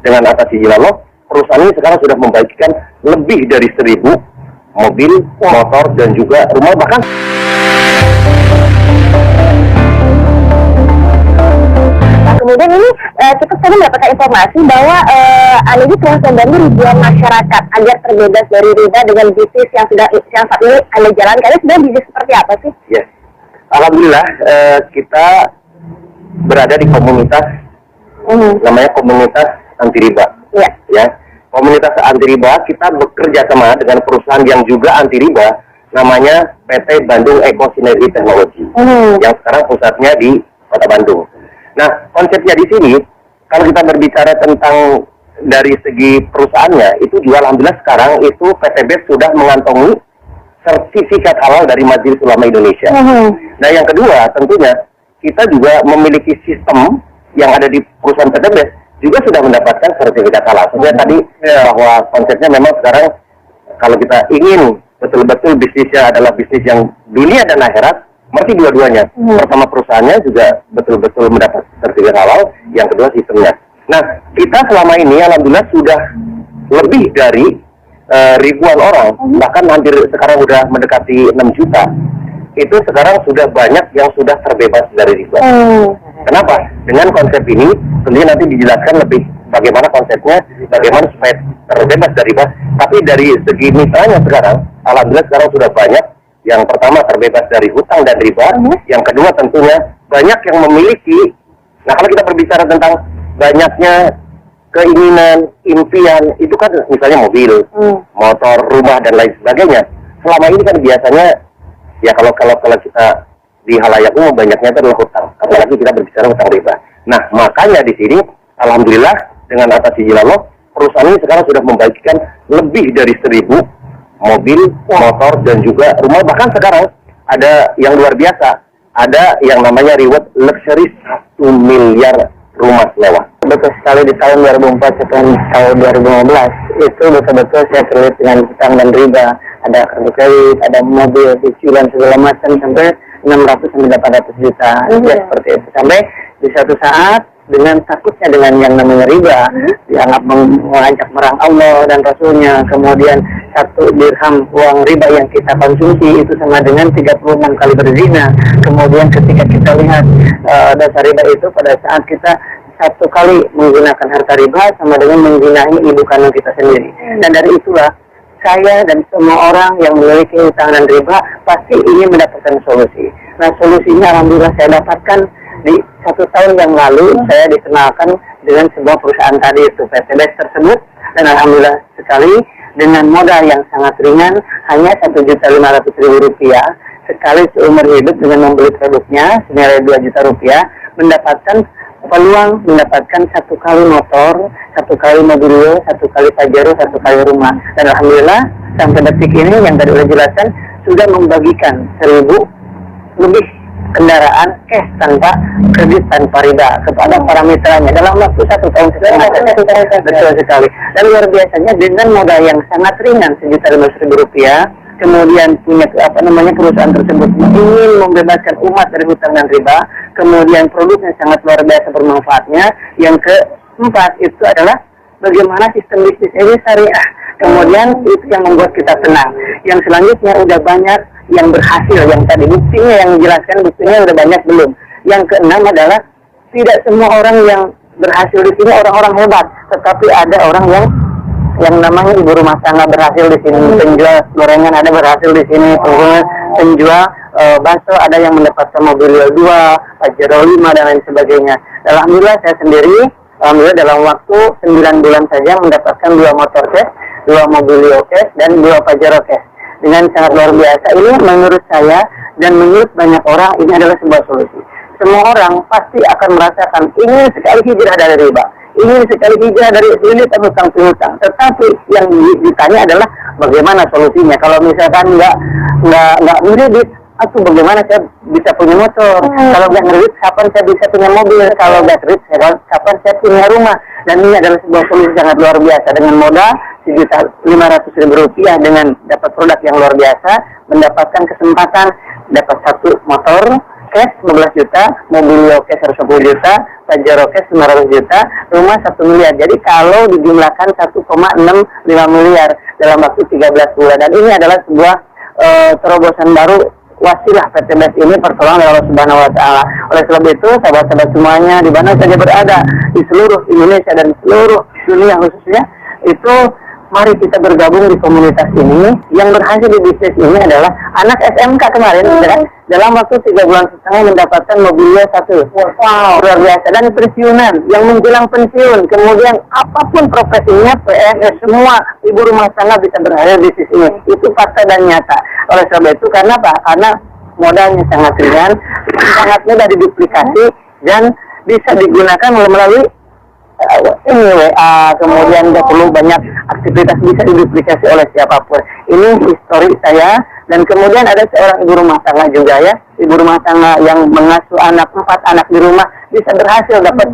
dengan atas izin Allah, perusahaan ini sekarang sudah membagikan lebih dari 1.000 mobil, motor, dan juga rumah, bahkan kemudian ini kita tadi mendapatkan informasi bahwa Anda telah membantu ribuan masyarakat agar terbebas dari riba dengan bisnis yang saat ini Anda jalankan. Ini sebenarnya bisnis seperti apa sih? Yes. Alhamdulillah kita berada di komunitas namanya komunitas anti riba. Ya. Komunitas anti riba, kita bekerja sama dengan perusahaan yang juga anti riba, namanya PT Bandung Eco Synergy Technology, yang sekarang pusatnya di Kota Bandung. Nah, konsepnya di sini, kalau kita berbicara tentang dari segi perusahaannya, itu juga alhamdulillah sekarang itu PTB sudah mengantongi sertifikat halal dari Majelis Ulama Indonesia. Nah, yang kedua tentunya kita juga memiliki sistem yang ada di perusahaan PTB juga sudah mendapatkan sertifikat halal. Sebenarnya tadi bahwa konsepnya memang sekarang kalau kita ingin betul-betul bisnisnya adalah bisnis yang dunia dan akhirat, mesti dua-duanya. Pertama perusahaannya juga betul-betul mendapat sertifikat halal, yang kedua sistemnya. Nah, kita selama ini alhamdulillah sudah lebih dari ribuan orang, bahkan hampir sekarang sudah mendekati 6 juta. Itu sekarang sudah banyak yang sudah terbebas dari riba. Kenapa? Dengan konsep ini, tentunya nanti dijelaskan lebih bagaimana konsepnya, bagaimana supaya terbebas dari riba. Tapi dari segi misalnya sekarang, alhamdulillah sekarang sudah banyak. Yang pertama terbebas dari hutang dan riba, yang kedua tentunya banyak yang memiliki. Nah, kalau kita berbicara tentang banyaknya keinginan, impian, itu kan misalnya mobil, motor, rumah dan lain sebagainya. Selama ini kan biasanya ya kalau kita di halayak umum banyaknya itu adalah hutang. Apalagi kita berbicara hutang riba. Nah, makanya di sini alhamdulillah dengan atas izin Allah, perusahaan ini sekarang sudah membagikan lebih dari 1.000 mobil, motor, dan juga rumah. Bahkan sekarang ada yang luar biasa, ada yang namanya reward luxury 1 miliar rumah mewah. Betul sekali, di tahun 2004 sampai tahun 2015 itu betul-betul saya terlibat dengan hutang dan riba. Ada kartu kredit, ada mobil, cicilan segala macam sampai 600 sampai 800 juta. Ya, seperti itu. Sampai di satu saat dengan takutnya dengan yang namanya riba, dianggap mengajak merang Allah dan Rasulnya, kemudian 1 dirham uang riba yang kita konsumsi itu sama dengan 36 kali berzina. Kemudian ketika kita lihat dasar riba itu pada saat kita 1 kali menggunakan harta riba sama dengan menzinahi ibu kandung kita sendiri. Dan dari itulah saya dan semua orang yang memiliki hutang dan riba pasti ingin mendapatkan solusi. Nah, solusinya alhamdulillah saya dapatkan di 1 tahun yang lalu. Saya dikenalkan dengan sebuah perusahaan tadi itu PTB tersebut, dan alhamdulillah sekali dengan modal yang sangat ringan, hanya Rp1.500.000 sekali seumur hidup dengan membeli produknya senilai Rp2 juta, mendapatkan peluang mendapatkan 1 kali motor, 1 kali mobil, 1 kali pajero, 1 kali rumah. Dan alhamdulillah sampai detik ini yang tadi sudah jelaskan sudah membagikan 1.000 lebih kendaraan cash tanpa kredit tanpa riba kepada para mitranya dalam waktu 1 tahun setengah. Betul sekali. Dan luar biasanya dengan modal yang sangat ringan Rp1.500.000, kemudian punya perusahaan tersebut ingin membebaskan umat dari hutang dan riba, kemudian produknya sangat luar biasa bermanfaatnya. Yang keempat itu adalah bagaimana sistem bisnis ini syariah. Kemudian itu yang membuat kita tenang. Yang selanjutnya udah banyak yang berhasil, yang tadi buktinya yang dijelaskan, buktinya udah banyak belum. Yang keenam adalah tidak semua orang yang berhasil di sini orang-orang hebat, tetapi ada orang yang namanya ibu rumah tangga berhasil di sini, penjual gorengan ada berhasil di sini, penjual bakso ada yang mendapatkan mobil 2, Pajero 5 dan lain sebagainya. Alhamdulillah saya sendiri, alhamdulillah dalam waktu 9 bulan saja mendapatkan 2 motor cash, 2 mobil cash, dan 2 Pajero cash. Dengan sangat luar biasa. Ini menurut saya dan menurut banyak orang ini adalah sebuah solusi. Semua orang pasti akan merasakan ingin sekali hijrah dari riba, ingin sekali hijrah dari sulit hutang piutang. Tetapi yang ditanya adalah bagaimana solusinya. Kalau misalkan nggak ngeredit, atau bagaimana saya bisa punya motor? Kalau nggak ngeredit, kapan saya bisa punya mobil? Kalau nggak ngeredit, kapan saya punya rumah? Dan ini adalah sebuah solusi sangat luar biasa dengan modal Rp1.500.000 dengan dapat produk yang luar biasa, mendapatkan kesempatan dapat 1 motor, cash 15 juta, mobil cash 110 juta, Pajero cash 500 juta, rumah 1 miliar. Jadi kalau dijumlahkan 1,65 miliar dalam waktu 13 bulan. Dan ini adalah sebuah terobosan baru wasilah PT BES ini pertolongan dari Allah Subhanahu wa taala. Oleh sebab itu, sahabat-sahabat semuanya di mana saja berada di seluruh Indonesia dan seluruh dunia khususnya, itu mari kita bergabung di komunitas ini. Yang berhasil di bisnis ini adalah anak SMK kemarin, kan? Dalam waktu 3 bulan setengah mendapatkan mobilnya 1. Wow, luar biasa. Dan pensiunan, yang menjelang pensiun, kemudian apapun profesinya, PNS, semua ibu rumah tangga bisa berhasil di bisnis ini. Itu fakta dan nyata. Oleh sebab itu, karena apa? Karena modalnya sangat ringan, sangat mudah diduplikasi, dan bisa digunakan melalui ini WA, kemudian tidak perlu banyak aktivitas, bisa diduplikasi oleh siapapun. Ini histori saya. Dan kemudian ada seorang ibu rumah tangga juga ya, ibu rumah tangga yang mengasuh 4 anak di rumah, bisa berhasil dapat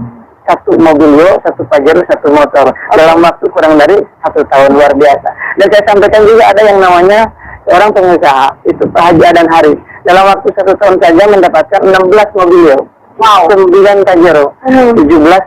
1 mobil Yo, 1 Pajero, 1 motor dalam waktu kurang dari 1 tahun. Luar biasa. Dan saya sampaikan juga ada yang namanya seorang pengusaha, itu Pak Haji Adan Haris, dalam waktu 1 tahun saja mendapatkan 16 mobil Yo, 9 Pajero, 17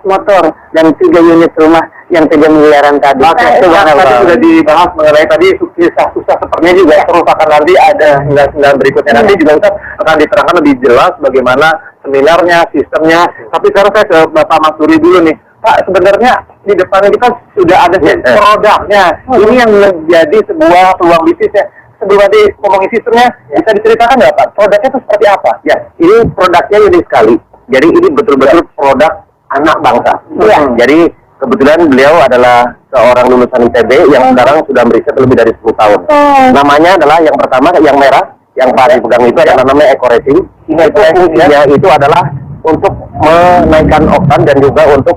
motor, dan 3 unit rumah yang 3 miliaran tadi. Tadi sudah dibahas mengenai tadi susah sepertinya juga terus akan nanti ada hingga berikutnya. Nanti juga Ustaz akan diterangkan lebih jelas bagaimana seminarnya, sistemnya. Tapi sekarang saya ke Bapak Mas Duri dulu nih. Pak, sebenarnya di depan kita sudah ada produknya. Ini yang menjadi sebuah peluang bisnisnya. Sebelum nanti ngomongin sistemnya, bisa diceritakan nggak Pak? Produknya itu seperti apa? Ya, ini produknya unik sekali. Jadi ini betul-betul produk anak bangsa. Jadi kebetulan beliau adalah seorang lulusan ITB yang sekarang sudah meriset lebih dari 10 tahun. Namanya adalah yang pertama, yang merah, yang Pak pegang itu adalah namanya Eco Racing. Itu fungsinya itu adalah untuk menaikkan oktan dan juga untuk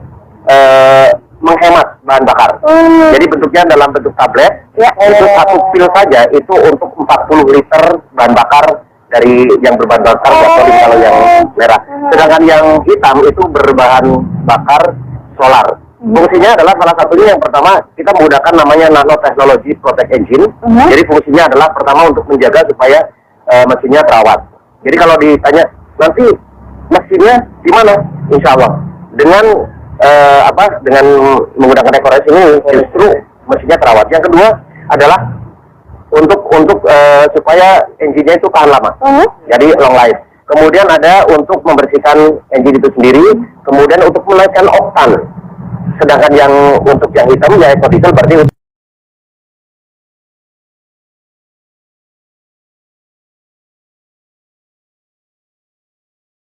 menghemat bahan bakar. Jadi bentuknya dalam bentuk tablet. Itu 1 pil saja itu untuk 40 liter bahan bakar dari yang berbahan bakar gasolin kalau yang merah. Sedangkan yang hitam itu berbahan bakar solar. Fungsinya adalah salah satunya yang pertama kita menggunakan namanya nanotechnology protect engine. Jadi fungsinya adalah pertama untuk menjaga supaya mesinnya terawat. Jadi kalau ditanya nanti mesinnya di mana? Insya Allah dengan dengan menggunakan Eco Racing ini justru mesinnya terawat. Yang kedua adalah untuk supaya engine-nya itu tahan lama. Jadi long life. Kemudian ada untuk membersihkan engine itu sendiri, kemudian untuk menaikkan oktan. Sedangkan yang untuk yang hitam ya eco diesel berarti